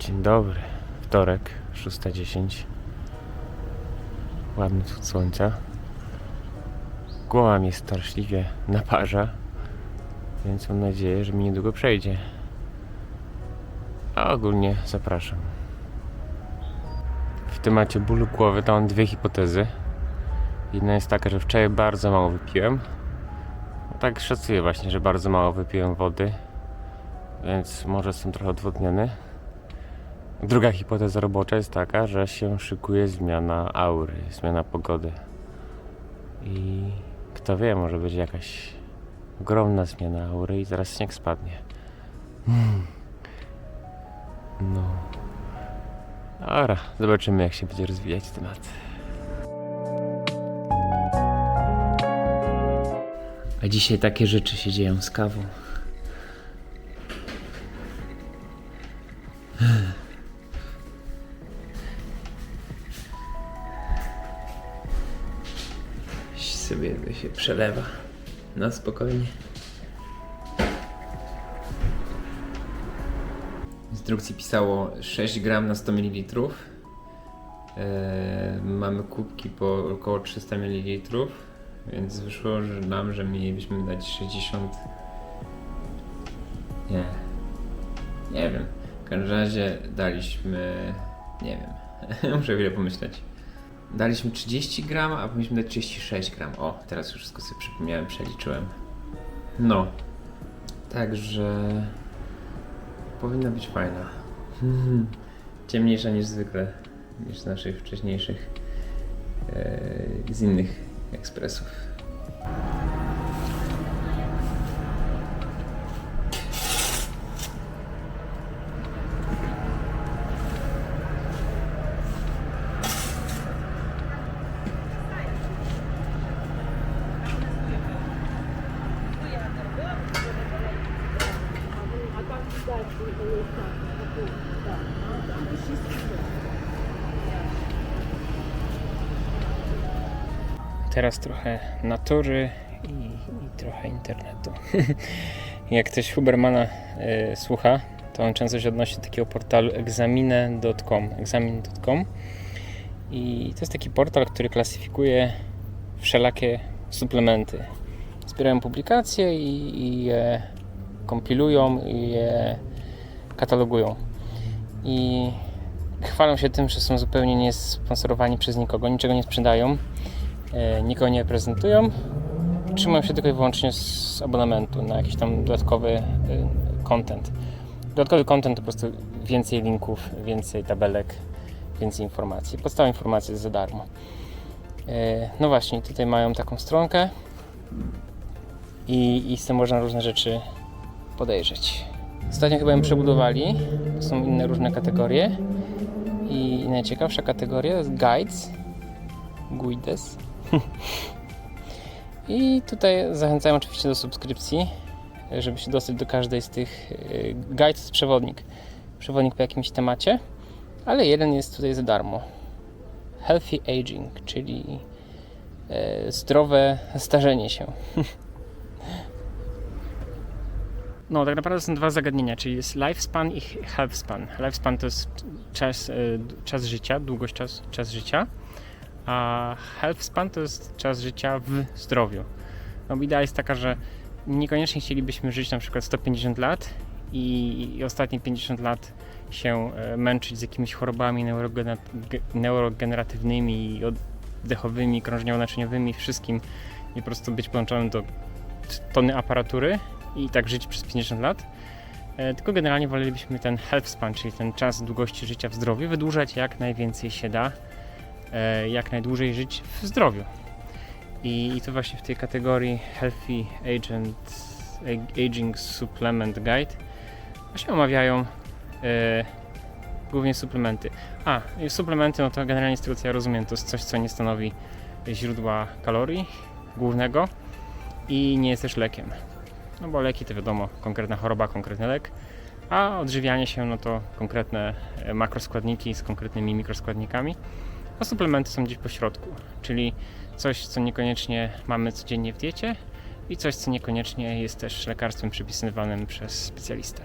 Dzień dobry. Wtorek, 6:10. Ładny wschód słońca. Głowa mi straszliwie naparza, więc mam nadzieję, że mi niedługo przejdzie. A ogólnie zapraszam. W temacie bólu głowy to mam dwie hipotezy. Jedna jest taka, że wczoraj bardzo mało wypiłem. No tak szacuję właśnie, że bardzo mało wypiłem wody, więc może jestem trochę odwodniony. Druga hipoteza robocza jest taka, że się szykuje zmiana aury, zmiana pogody. I kto wie, może być jakaś ogromna zmiana aury i zaraz śnieg spadnie. No. Dobra, zobaczymy, jak się będzie rozwijać temat. A dzisiaj takie rzeczy się dzieją z kawą. Sobie to się przelewa na spokojnie. W instrukcji pisało 6 gram na 100 ml. Mamy kubki po około 300 ml, więc wyszło że mielibyśmy dać 60. Nie wiem. W każdym razie daliśmy. Nie wiem. Muszę chwilę pomyśleć. Daliśmy 30 gram, a powinniśmy dać 36 gram. O, teraz już wszystko sobie przypomniałem, przeliczyłem. No. Także powinna być fajna. Ciemniejsza niż zwykle, niż z naszych wcześniejszych z innych ekspresów. Teraz trochę natury i trochę internetu. Jak ktoś Hubermana słucha, to on często się odnosi do takiego portalu examine.com i to jest taki portal, który klasyfikuje wszelakie suplementy. Zbierają publikacje i je kompilują i je katalogują. I chwalą się tym, że są zupełnie niesponsorowani przez nikogo, niczego nie sprzedają, nikogo nie prezentują, trzymają się tylko i wyłącznie z abonamentu na jakiś tam dodatkowy content. Dodatkowy content to po prostu więcej linków, więcej tabelek, więcej informacji. Podstawowe informacje jest za darmo. No właśnie, tutaj mają taką stronkę i z tym można różne rzeczy podejrzeć. Ostatnio chyba ją przebudowali, są inne różne kategorie i najciekawsza kategoria to jest guides. I tutaj zachęcam oczywiście do subskrypcji, żeby się dostać do każdej z tych. Guide to jest przewodnik po jakimś temacie, ale jeden jest tutaj za darmo. Healthy aging, czyli zdrowe starzenie się. No, tak naprawdę są dwa zagadnienia, czyli jest lifespan i healthspan. Lifespan to jest czas życia, długość czas życia, a healthspan to jest czas życia w zdrowiu. No, idea jest taka, że niekoniecznie chcielibyśmy żyć na przykład 150 lat i ostatnie 50 lat się męczyć z jakimiś chorobami neurogeneratywnymi, oddechowymi, krążeniowo-naczyniowymi, wszystkim i po prostu być podłączonym do tony aparatury i tak żyć przez 50 lat, tylko generalnie wolelibyśmy ten healthspan, czyli ten czas długości życia w zdrowiu, wydłużać jak najwięcej się da, jak najdłużej żyć w zdrowiu. I to właśnie w tej kategorii Healthy Aging Supplement Guide właśnie omawiają głównie suplementy. I suplementy, no to generalnie z tego co ja rozumiem, to jest coś, co nie stanowi źródła kalorii głównego i nie jest też lekiem. No bo leki to wiadomo, konkretna choroba, konkretny lek, a odżywianie się no to konkretne makroskładniki z konkretnymi mikroskładnikami, a suplementy są gdzieś po środku, czyli coś, co niekoniecznie mamy codziennie w diecie i coś, co niekoniecznie jest też lekarstwem przypisywanym przez specjalistę.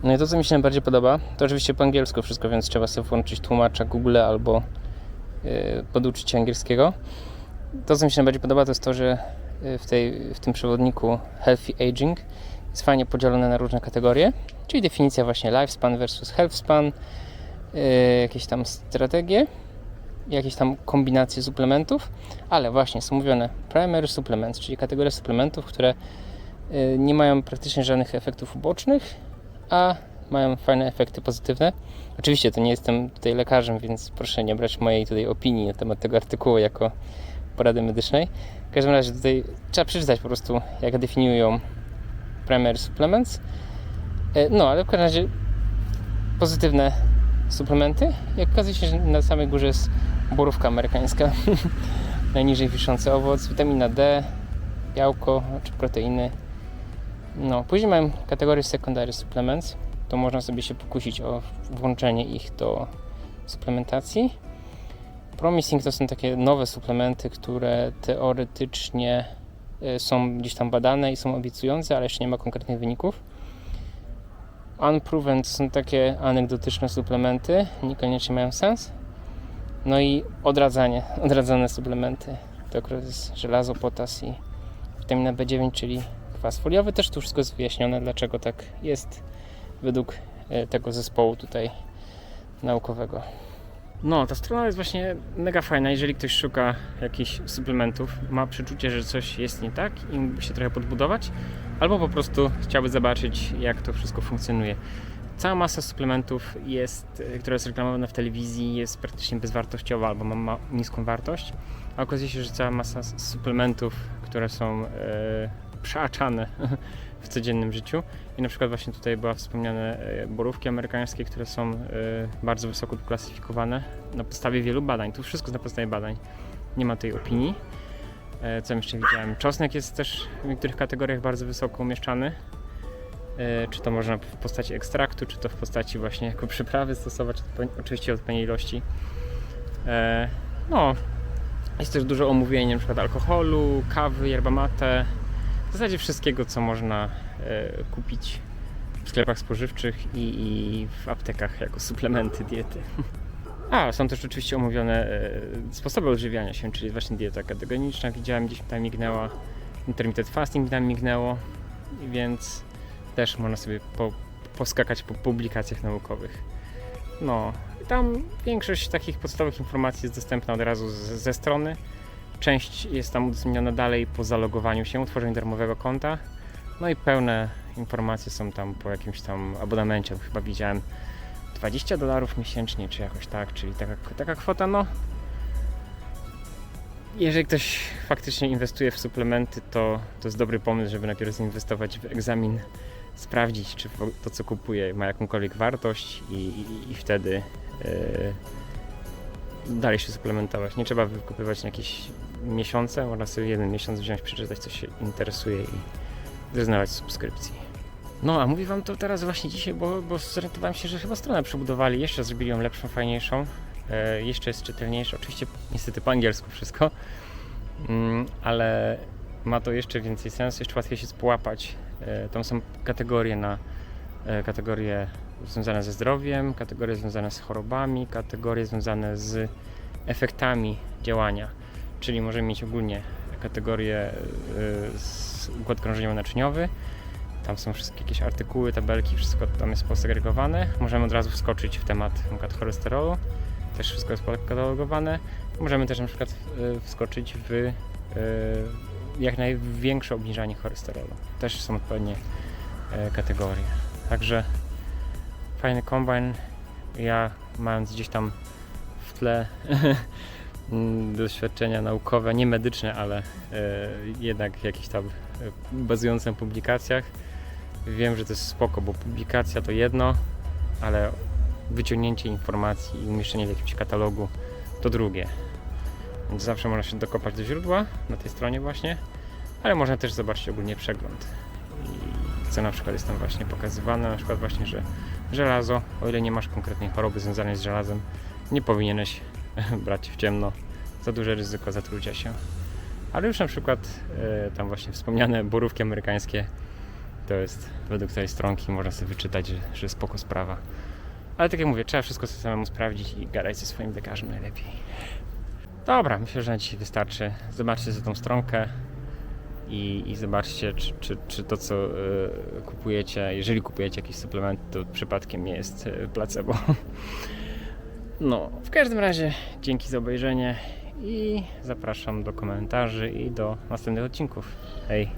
No i to, co mi się najbardziej podoba, to oczywiście po angielsku wszystko, więc trzeba sobie włączyć tłumacza Google albo poduczyć się angielskiego. To, co mi się najbardziej podoba, to jest to, że w tym przewodniku Healthy Aging jest fajnie podzielone na różne kategorie, czyli definicja właśnie lifespan versus healthspan, jakieś tam strategie, jakieś tam kombinacje suplementów, ale właśnie są mówione primary supplements, czyli kategoria suplementów, które nie mają praktycznie żadnych efektów ubocznych, a mają fajne efekty pozytywne. Oczywiście to nie jestem tutaj lekarzem, więc proszę nie brać mojej tutaj opinii na temat tego artykułu jako porady medycznej. W każdym razie tutaj trzeba przeczytać po prostu, jak definiują primary supplements. No, ale w każdym razie pozytywne suplementy. Jak okazuje się, że na samej górze jest borówka amerykańska. Najniżej wiszący owoc, witamina D, białko czy proteiny. No, później mam kategorię secondary supplements. To można sobie się pokusić o włączenie ich do suplementacji. Promising to są takie nowe suplementy, które teoretycznie są gdzieś tam badane i są obiecujące, ale jeszcze nie ma konkretnych wyników. Unproven to są takie anegdotyczne suplementy, niekoniecznie mają sens. No i odradzane suplementy. To akurat jest żelazo, potas i witamina B9, czyli kwas foliowy. Też tu wszystko jest wyjaśnione, dlaczego tak jest według tego zespołu tutaj naukowego. No, ta strona jest właśnie mega fajna, jeżeli ktoś szuka jakichś suplementów, ma przeczucie, że coś jest nie tak i mógłby się trochę podbudować, albo po prostu chciałby zobaczyć, jak to wszystko funkcjonuje. Cała masa suplementów która jest reklamowana w telewizji, jest praktycznie bezwartościowa albo ma niską wartość, a okazuje się, że cała masa suplementów, które są przeaczane w codziennym życiu i na przykład właśnie tutaj była wspomniane borówki amerykańskie, które są bardzo wysoko klasyfikowane na podstawie wielu badań. Tu wszystko na podstawie badań. Nie ma tej opinii. Co jeszcze widziałem? Czosnek jest też w niektórych kategoriach bardzo wysoko umieszczany. Czy to można w postaci ekstraktu, czy to w postaci właśnie jako przyprawy stosować, oczywiście odpowiedniej ilości. No, jest też dużo omówień, na przykład alkoholu, kawy, yerba mate, w zasadzie wszystkiego, co można kupić w sklepach spożywczych i w aptekach jako suplementy diety. A, są też oczywiście omówione sposoby odżywiania się, czyli właśnie dieta ketogeniczna, widziałem gdzieś tam mignęła, intermittent fasting tam mignęło, więc też można sobie poskakać po publikacjach naukowych. No, tam większość takich podstawowych informacji jest dostępna od razu ze strony. Część jest tam udostępniona dalej po zalogowaniu się, utworzeniu darmowego konta. No i pełne informacje są tam po jakimś tam abonamencie. Chyba widziałem $20 miesięcznie, czy jakoś tak, czyli taka kwota, no. Jeżeli ktoś faktycznie inwestuje w suplementy, to jest dobry pomysł, żeby najpierw zainwestować w egzamin, sprawdzić, czy to, co kupuje, ma jakąkolwiek wartość i wtedy dalej się suplementować. Nie trzeba wykupywać na jakieś miesiące, można sobie jeden miesiąc wziąć, przeczytać, co się interesuje i zrezygnować z subskrypcji. No, a mówię wam to teraz właśnie dzisiaj, bo zorientowałem się, że chyba stronę przebudowali, jeszcze zrobili ją lepszą, fajniejszą, jeszcze jest czytelniejsza, oczywiście niestety po angielsku wszystko, ale ma to jeszcze więcej sensu, jeszcze łatwiej się połapać. Tam są kategorie związane ze zdrowiem, kategorie związane z chorobami, kategorie związane z efektami działania, czyli możemy mieć ogólnie kategorię układ krążeniowo-naczyniowy, tam są wszystkie jakieś artykuły, tabelki, wszystko tam jest posegregowane. Możemy od razu wskoczyć w temat np. cholesterolu, też wszystko jest pokatalogowane. Możemy też na przykład wskoczyć w jak największe obniżanie cholesterolu. Też są odpowiednie kategorie. Także fajny kombajn. Ja mając gdzieś tam w tle doświadczenia naukowe, nie medyczne, ale jednak jakieś tam bazujące na publikacjach. Wiem, że to jest spoko, bo publikacja to jedno, ale wyciągnięcie informacji i umieszczenie w jakimś katalogu to drugie. Więc zawsze można się dokopać do źródła na tej stronie właśnie, ale można też zobaczyć ogólnie przegląd. I co na przykład jest tam właśnie pokazywane, na przykład właśnie, że żelazo, o ile nie masz konkretnej choroby związanej z żelazem, nie powinieneś brać w ciemno, za duże ryzyko zatrucia się. Ale już na przykład tam właśnie wspomniane borówki amerykańskie to jest według tej stronki, można sobie wyczytać, że spoko sprawa. Ale tak jak mówię, trzeba wszystko sobie samemu sprawdzić i gadać ze swoim lekarzem najlepiej. Dobra, myślę, że na dzisiaj wystarczy. Zobaczcie sobie tą stronkę i zobaczcie, czy to, co kupujecie, jeżeli kupujecie jakiś suplement, to przypadkiem nie jest placebo. No, w każdym razie dzięki za obejrzenie i zapraszam do komentarzy i do następnych odcinków. Hej!